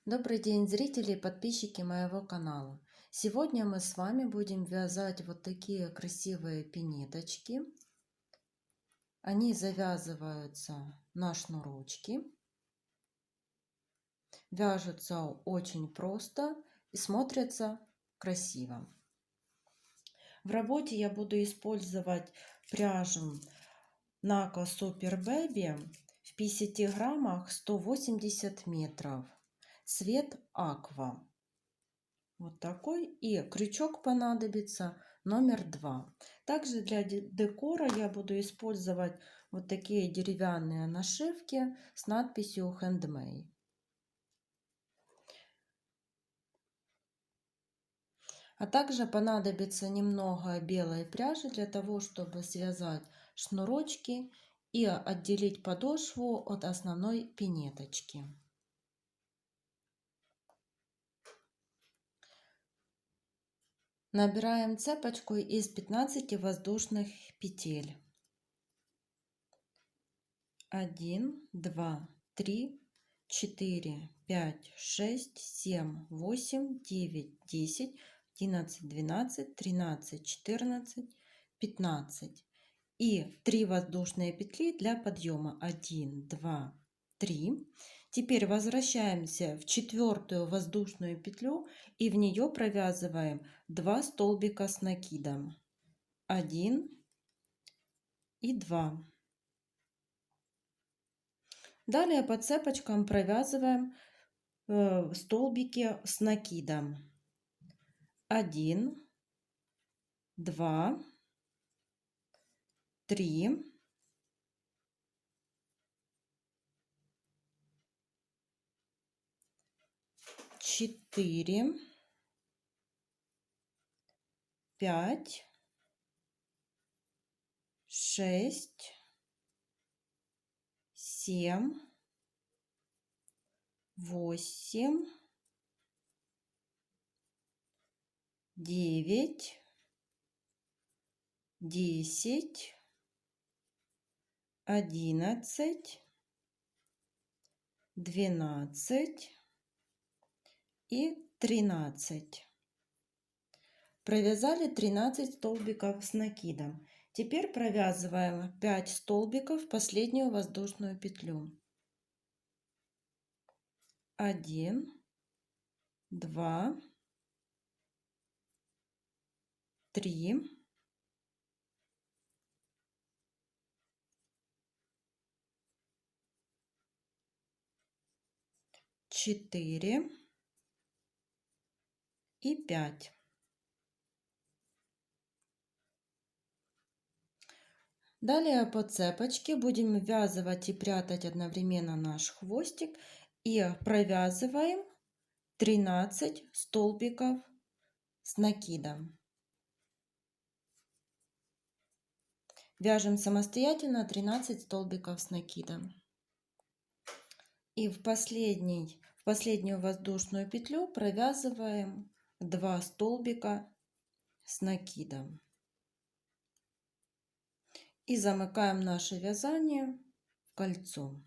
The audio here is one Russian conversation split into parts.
Добрый день, зрители и подписчики моего канала. Сегодня мы с вами будем вязать вот такие красивые пинеточки. Они завязываются на шнурочки. Вяжутся очень просто и смотрятся красиво. В работе я буду использовать пряжу Naco Super Baby в 50 граммах 180 метров. Цвет аква. Вот такой. И крючок понадобится номер 2. Также для декора я буду использовать вот такие деревянные нашивки с надписью Handmade. А также понадобится немного белой пряжи для того, чтобы связать шнурочки и отделить подошву от основной пинеточки. Набираем цепочку из 15 воздушных петель. 1, 2, 3, 4, 5, 6, 7, 8, 9, 10, 11, 12, 13, 14, 15. И 3 воздушные петли для подъема. 1, 2, 3. Теперь возвращаемся в 4-ю воздушную петлю и в нее провязываем 2 столбика с накидом. 1 и 2. Далее по цепочкам провязываем столбики с накидом. 1, 2, 3, 4, 5, 6, 7, 8, 9, 10, 11, 12 и 13. Провязали 13 столбиков с накидом. Теперь провязываем 5 столбиков в последнюю воздушную петлю. 1, 2, 3, 4 и 5. Далее по цепочке будем ввязывать и прятать одновременно наш хвостик и провязываем 13 столбиков с накидом. Вяжем самостоятельно 13 столбиков с накидом. И в последнюю воздушную петлю провязываем 2 столбика с накидом. И замыкаем наше вязание в кольцо.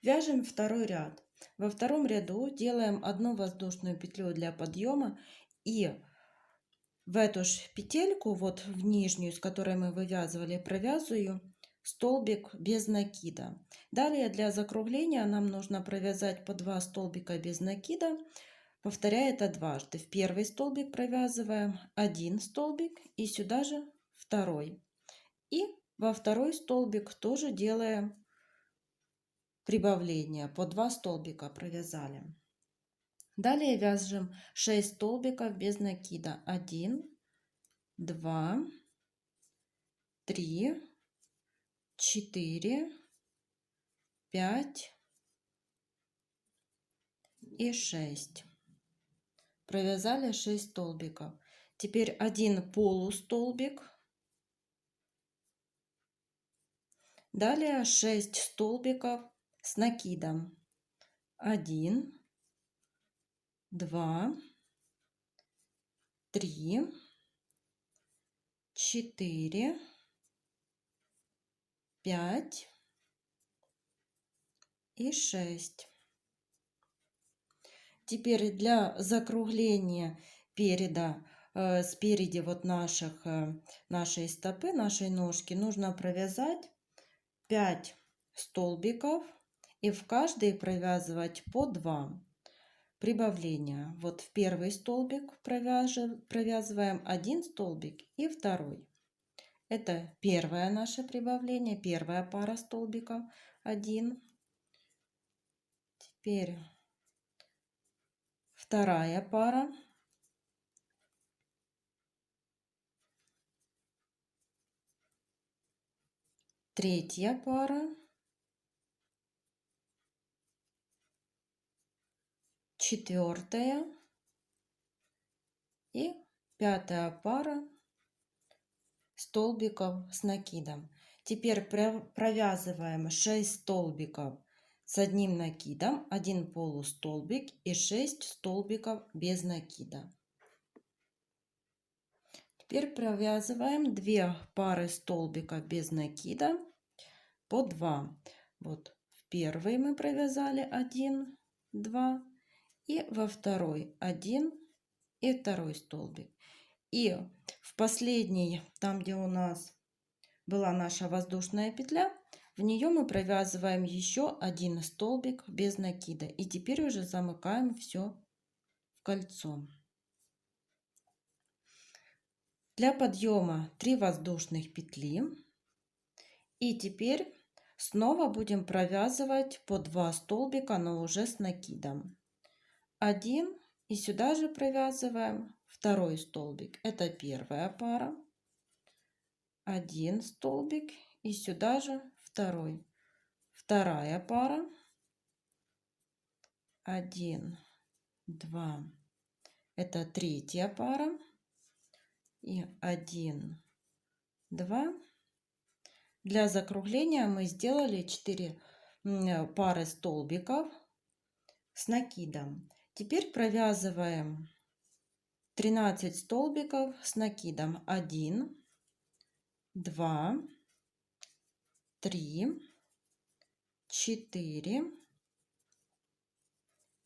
Вяжем второй ряд. Во втором ряду делаем одну воздушную петлю для подъема и в эту же петельку, вот в нижнюю, с которой мы вывязывали, провязываю столбик без накида. Далее для закругления нам нужно провязать по 2 столбика без накида, повторяя это дважды. В первый столбик провязываем 1 столбик и сюда же второй. И во второй столбик тоже делаем прибавление. По 2 столбика провязали. Далее вяжем 6 столбиков без накида. 1, 2, 3, 4, 5 и 6. Провязали 6 столбиков. Теперь один полустолбик. Далее 6 столбиков с накидом. 1, 2, 3, 4, 5 и 6. Теперь для закругления спереди вот нашей стопы, нашей ножки нужно провязать 5 столбиков и в каждый провязывать по 2 прибавления. Вот в первый столбик провязываем один столбик и второй. Это первое наше прибавление, первая пара столбиков, 1. Теперь вторая пара. Третья пара. Четвертая. И пятая пара столбиков с накидом. Теперь провязываем 6 столбиков с одним накидом, 1 полустолбик и 6 столбиков без накида. Теперь провязываем 2 пары столбиков без накида по 2. Вот в первый мы провязали 1, 2 и во второй 1 и второй столбик. И в последний, там где у нас была наша воздушная петля, в нее мы провязываем еще один столбик без накида. И теперь уже замыкаем все в кольцо. Для подъема 3 воздушных петли. И теперь снова будем провязывать по 2 столбика, но уже с накидом. 1 и сюда же провязываем второй столбик. Это первая пара. 1 столбик и сюда же второй. Вторая пара. 1, 2. Это третья пара. И 1, 2. Для закругления мы сделали 4 пары столбиков с накидом. Теперь провязываем 13 столбиков с накидом. 1, 2, 3, 4,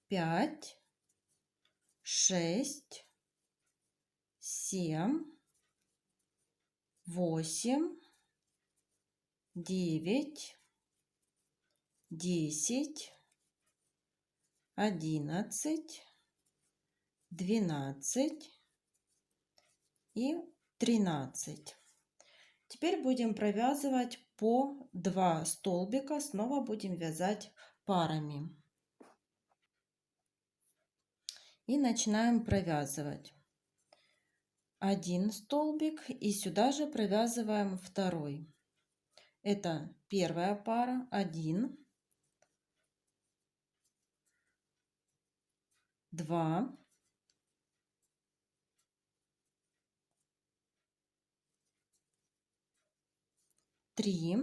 5, 6, 7, 8, 9, 10, 11, 12 и 13. Теперь будем провязывать по 2 столбика, снова будем вязать парами. И начинаем провязывать 1 столбик и сюда же провязываем второй. Это первая пара, 1, 2, 3,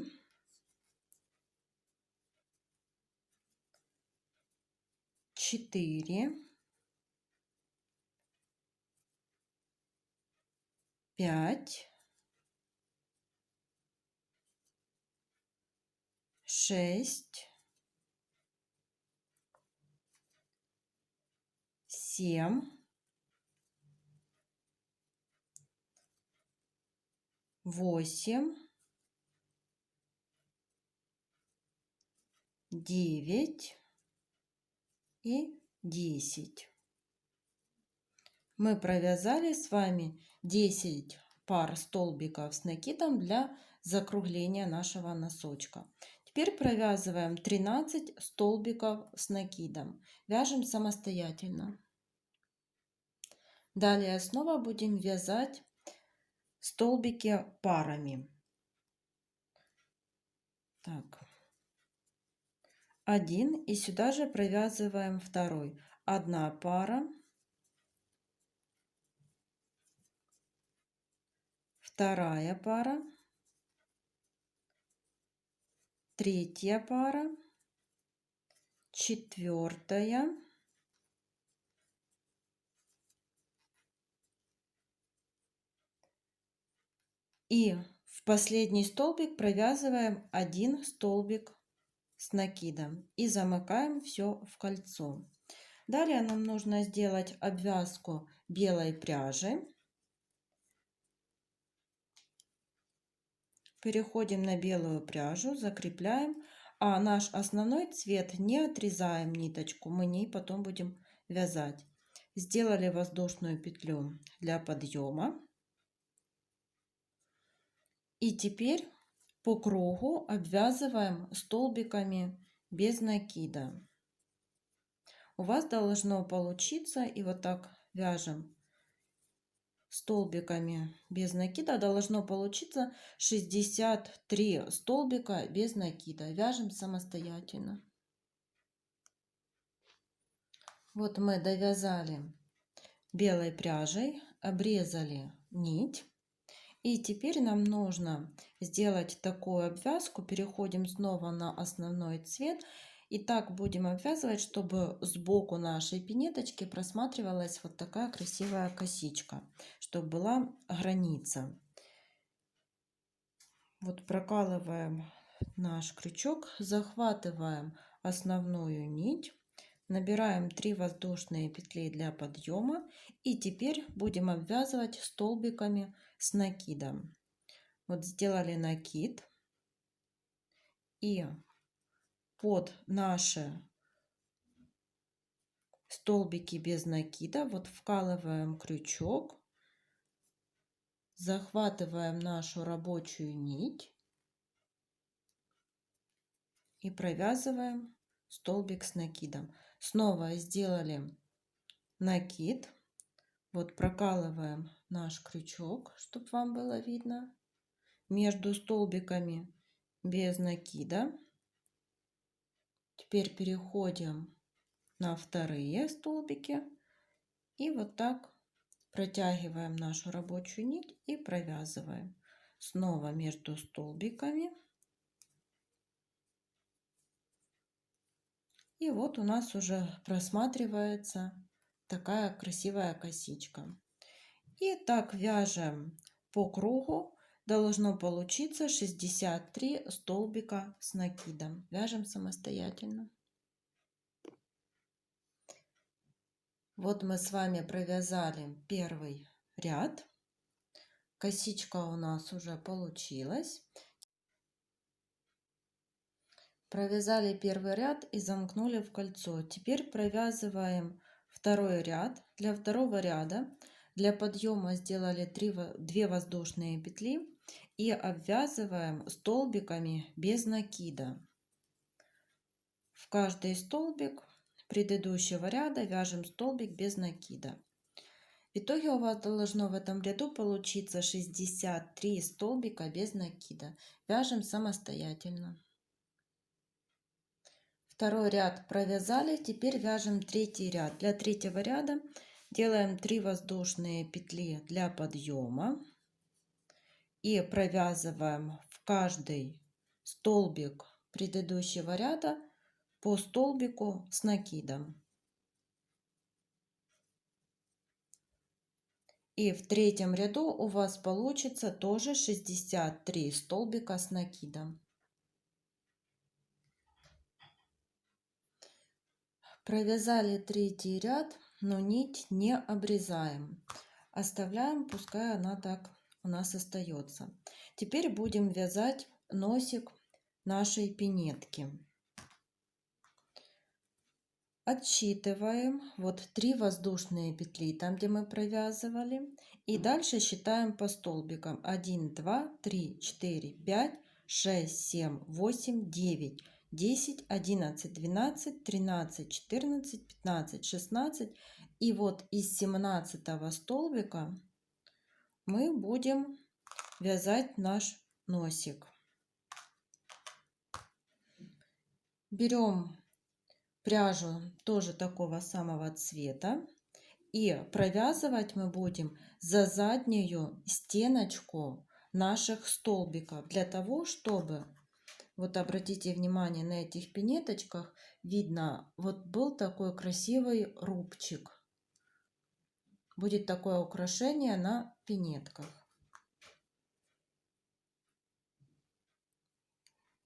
4, 5, 6, 7, 8, 9 и 10. Мы провязали с вами 10 пар столбиков с накидом для закругления нашего носочка. Теперь провязываем 13 столбиков с накидом. Вяжем самостоятельно. Далее снова будем вязать столбики парами. Так. 1 и сюда же провязываем второй. 1 пара. Вторая пара. Третья пара. Четвертая. И в последний столбик провязываем 1 столбик с накидом и замыкаем все в кольцо. Далее нам нужно сделать обвязку белой пряжи. Переходим на белую пряжу, закрепляем, а наш основной цвет не отрезаем ниточку, мы ней потом будем вязать. Сделали воздушную петлю для подъема. И теперь по кругу обвязываем столбиками без накида. У вас должно получиться, и вот так вяжем столбиками без накида, должно получиться 63 столбика без накида. Вяжем самостоятельно. Вот мы довязали белой пряжей, обрезали нить. И теперь нам нужно сделать такую обвязку. Переходим снова на основной цвет. И так будем обвязывать, чтобы сбоку нашей пинеточки просматривалась вот такая красивая косичка, чтобы была граница. Вот прокалываем наш крючок, захватываем основную нить, набираем 3 воздушные петли для подъема и теперь будем обвязывать столбиками с накидом. Вот сделали накид и под наши столбики без накида вот вкалываем крючок, захватываем нашу рабочую нить и провязываем столбик с накидом. Снова сделали накид, вот прокалываем наш крючок, чтобы вам было видно, между столбиками без накида. Теперь переходим на вторые столбики и вот так протягиваем нашу рабочую нить и провязываем снова между столбиками. И вот у нас уже просматривается такая красивая косичка. И так вяжем по кругу. Должно получиться 63 столбика с накидом. Вяжем самостоятельно. Вот мы с вами провязали первый ряд. Косичка у нас уже получилась. Провязали первый ряд и замкнули в кольцо. Теперь провязываем второй ряд. Для второго ряда для подъема сделали 2 воздушные петли и обвязываем столбиками без накида. В каждый столбик предыдущего ряда вяжем столбик без накида. В итоге у вас должно в этом ряду получиться 63 столбика без накида. Вяжем самостоятельно. Второй ряд провязали, теперь вяжем третий ряд. Для третьего ряда делаем 3 воздушные петли для подъема и провязываем в каждый столбик предыдущего ряда по столбику с накидом. И в третьем ряду у вас получится тоже 63 столбика с накидом. Провязали третий ряд, но нить не обрезаем. Оставляем, пускай она так у нас остается. Теперь будем вязать носик нашей пинетки. Отсчитываем вот 3 воздушные петли, там где мы провязывали. И дальше считаем по столбикам. 1, 2, 3, 4, 5, 6, 7, 8, 9. 10, 11, 12, 13, 14, 15, 16. И вот из 17 столбика мы будем вязать наш носик. Берем пряжу тоже такого самого цвета и провязывать мы будем за заднюю стеночку наших столбиков, для того чтобы, вот обратите внимание, на этих пинеточках видно, вот был такой красивый рубчик. Будет такое украшение на пинетках.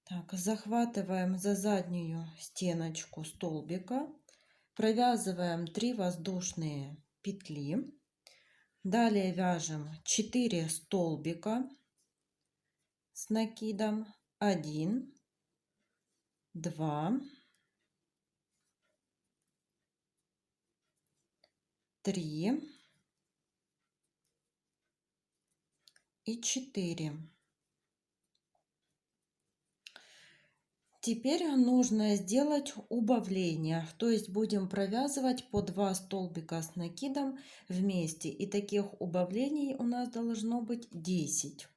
Так, захватываем за заднюю стеночку столбика, провязываем 3 воздушные петли. Далее вяжем 4 столбика с накидом. 1, 2, 3 и 4. Теперь нужно сделать убавление, то есть будем провязывать по 2 столбика с накидом вместе. И таких убавлений у нас должно быть 10.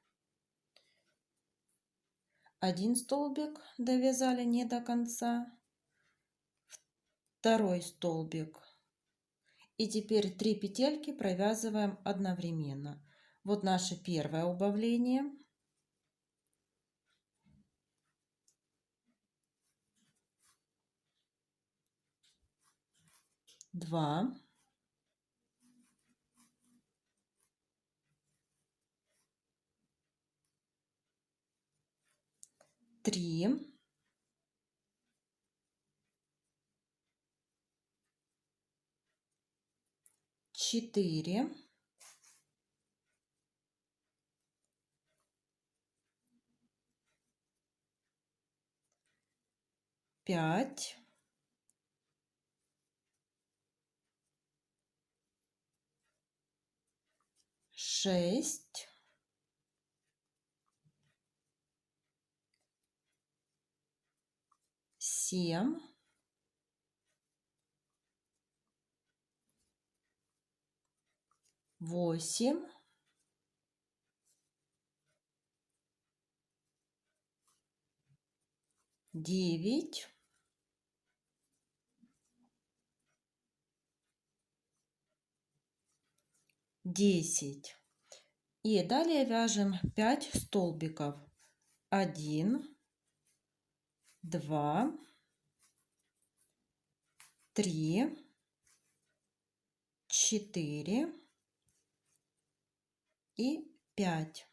Один столбик довязали не до конца, второй столбик. И теперь 3 петельки провязываем одновременно. Вот наше первое убавление. 2, 3, 4, 5, 6, 7, 8, 9, 10. И далее вяжем 5 столбиков. 1, 2, 3, 4 и 5.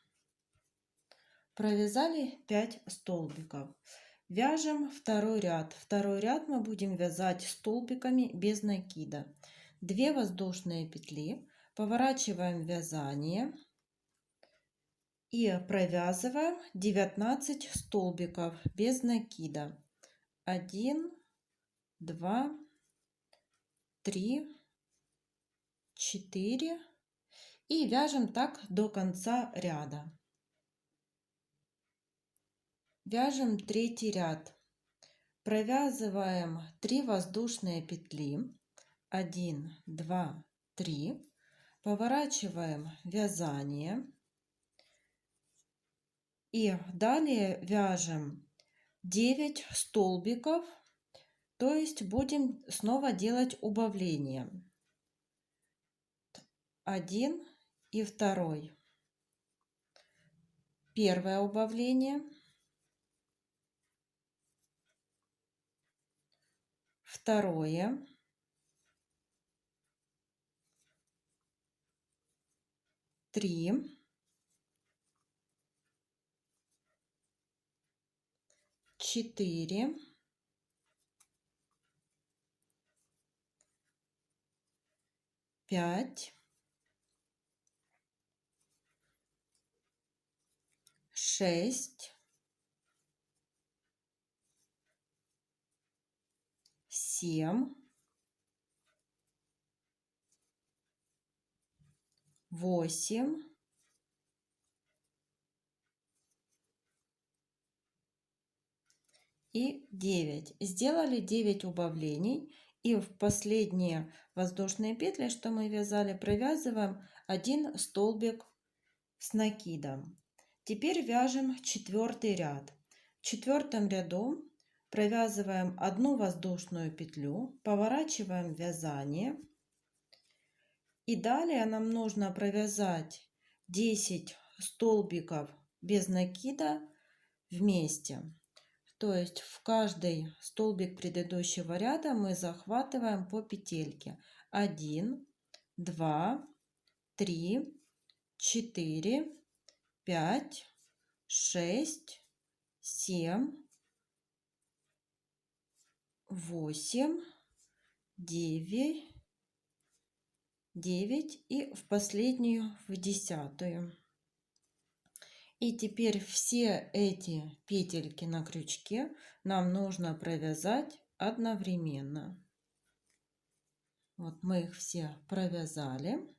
Провязали 5 столбиков. Вяжем второй ряд. Второй ряд мы будем вязать столбиками без накида. 2 воздушные петли, поворачиваем вязание и провязываем 19 столбиков без накида. 1, 2, 3, 4 и вяжем так до конца ряда. Вяжем третий ряд. Провязываем 3 воздушные петли. 1, 2, 3. Поворачиваем вязание. И далее вяжем 9 столбиков. То есть будем снова делать убавление. 1 и 2. Первое убавление. Второе. Три. 4. 5. 6. 7. 8. 9. Сделали 9 убавлений. И в последние воздушные петли, что мы вязали, провязываем 1 столбик с накидом. Теперь вяжем четвертый ряд. В четвертом ряду провязываем 1 воздушную петлю, поворачиваем вязание. И далее нам нужно провязать 10 столбиков без накида вместе. То есть в каждый столбик предыдущего ряда мы захватываем по петельке. 1, 2, 3, 4, 5, 6, 7, 8, 9, 9 и в последнюю, в 10. И теперь все эти петельки на крючке нам нужно провязать одновременно. Вот мы их все провязали.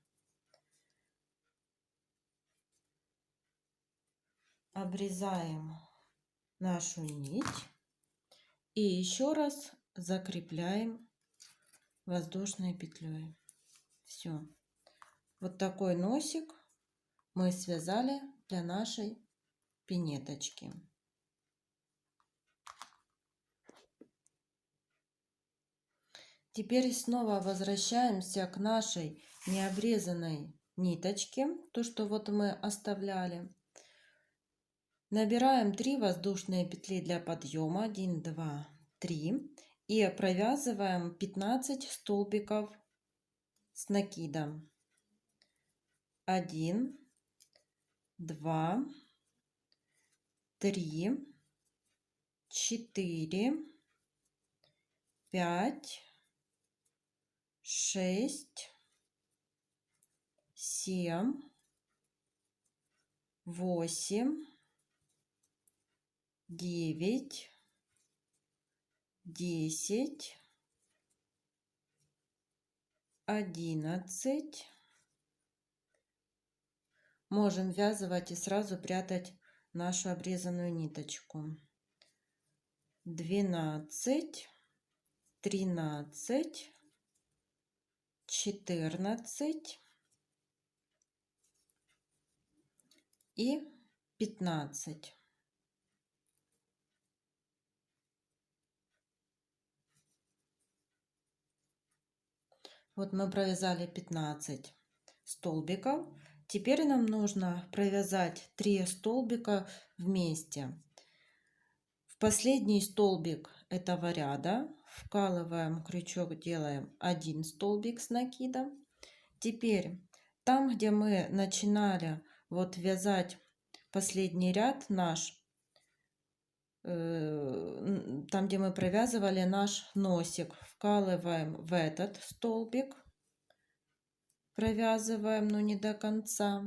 Обрезаем нашу нить и еще раз закрепляем воздушной петлей. Все. Вот такой носик мы связали для нашей пинеточки. Теперь снова возвращаемся к нашей необрезанной ниточке, то, что вот мы оставляли. Набираем 3 воздушные петли для подъема, 1, 2, 3, и провязываем 15 столбиков с накидом. 1, 2, 3, 4, 5, 6, 7, 8, 9, 10, 11. Можем ввязывать и сразу прятать нашу обрезанную ниточку. 12, 13, 14 и 15. Вот мы провязали 15 столбиков. Теперь нам нужно провязать 3 столбика вместе. В последний столбик этого ряда вкалываем крючок, делаем 1 столбик с накидом. Теперь там, где мы начинали вот вязать последний ряд наш, там, где мы провязывали наш носик, вкалываем в этот столбик, провязываем, но не до конца,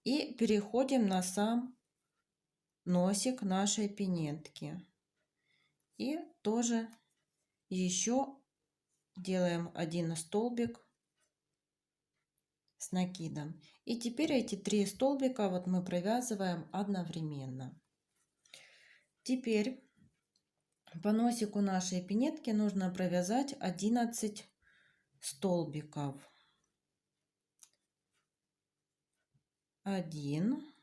и переходим на сам носик нашей пинетки. И тоже еще делаем 1 столбик с накидом. И теперь эти 3 столбика вот мы провязываем одновременно. Теперь по носику нашей пинетки нужно провязать 11 столбиков. 1,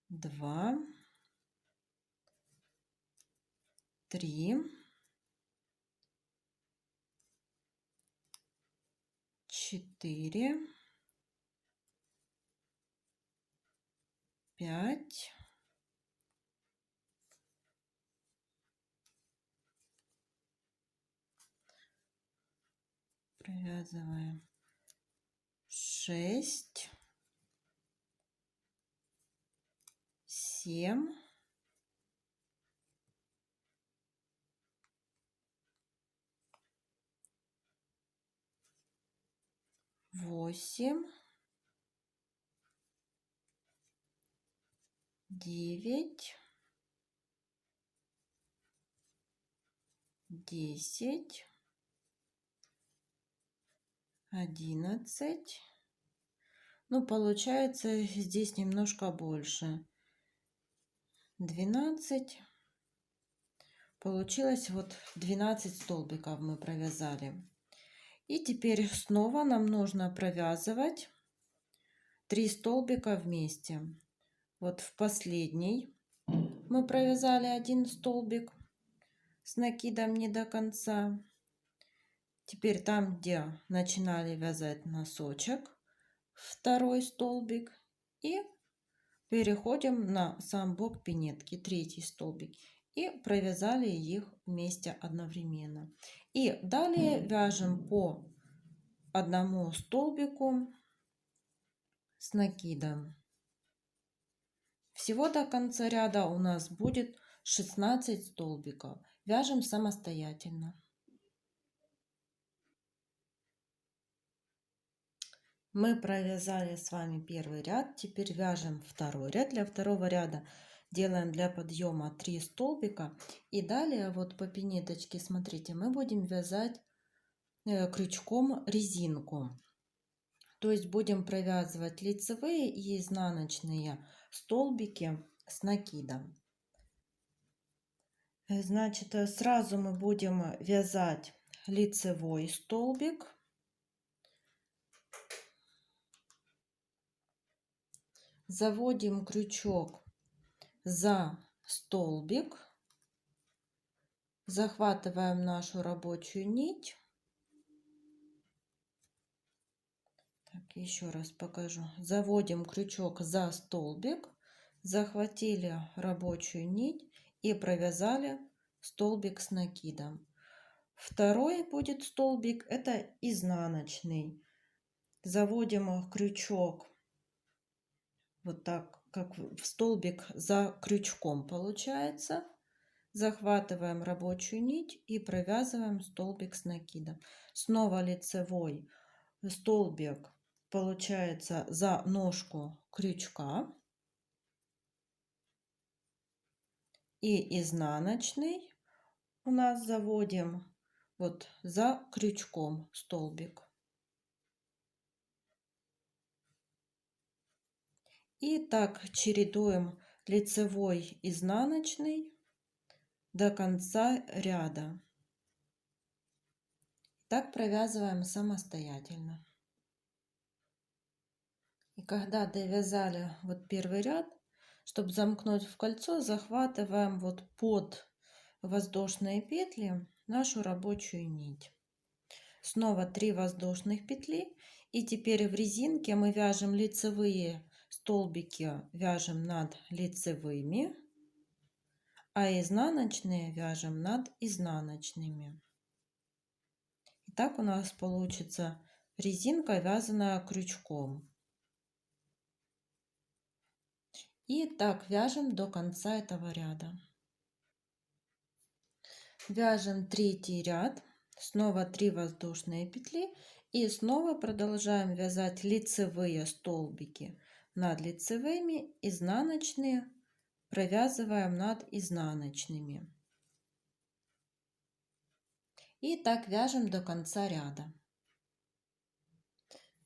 2, 3, 4, 5, 6, 7, 8, 9, 10, 11. Ну, получается здесь немножко больше. 12. Получилось вот 12 столбиков мы провязали. И теперь снова нам нужно провязывать 3 столбика вместе. Вот в последний мы провязали 1 столбик с накидом не до конца. Теперь там, где начинали вязать носочек, 2 столбик, и переходим на сам бок пинетки, 3 столбик, и провязали их вместе одновременно. И далее вяжем по 1 столбику с накидом. Всего до конца ряда у нас будет 16 столбиков. вяжем самостоятельно. Мы провязали с вами первый ряд, теперь вяжем второй ряд. Для второго ряда делаем для подъема 3 столбика. И далее вот по пинеточке, смотрите, мы будем вязать крючком резинку. То есть будем провязывать лицевые и изнаночные столбики с накидом. Значит, сразу мы будем вязать лицевой столбик. Заводим крючок за столбик, захватываем нашу рабочую нить. Так, еще раз покажу. Заводим крючок за столбик, захватили рабочую нить и провязали столбик с накидом. Второй будет столбик, это изнаночный. Заводим крючок вот так, как в столбик за крючком получается. Захватываем рабочую нить и провязываем столбик с накидом. Снова лицевой столбик получается за ножку крючка. И изнаночный у нас заводим вот за крючком столбик. И так чередуем лицевой, изнаночный до конца ряда. Так провязываем самостоятельно. И когда довязали вот первый ряд, чтобы замкнуть в кольцо, захватываем вот под воздушные петли нашу рабочую нить. Снова 3 воздушных петли. И теперь в резинке мы вяжем лицевые столбики, вяжем над лицевыми, а изнаночные вяжем над изнаночными. И так у нас получится резинка, вязаная крючком. И так вяжем до конца этого ряда. Вяжем третий ряд, снова 3 воздушные петли и снова продолжаем вязать лицевые столбики над лицевыми, изнаночные провязываем над изнаночными. И так вяжем до конца ряда.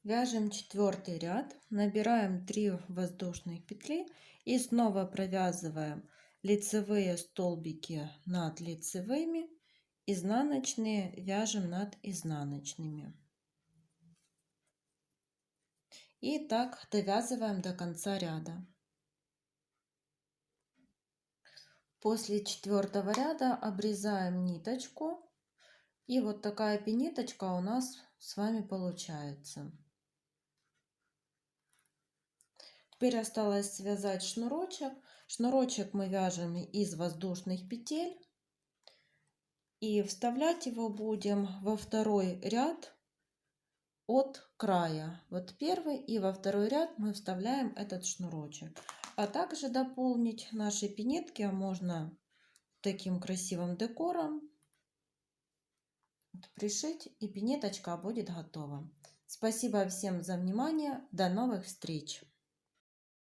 Вяжем четвертый ряд, набираем 3 воздушных петли и снова провязываем лицевые столбики над лицевыми, изнаночные вяжем над изнаночными. И так довязываем до конца ряда. После четвертого ряда обрезаем ниточку, и вот такая пинеточка у нас с вами получается. Теперь осталось связать шнурочек. Шнурочек мы вяжем из воздушных петель. И вставлять его будем во второй ряд от края. Вот первый и во второй ряд мы вставляем этот шнурочек. А также дополнить наши пинетки можно таким красивым декором. Пришить, и пинеточка будет готова. Спасибо всем за внимание. До новых встреч!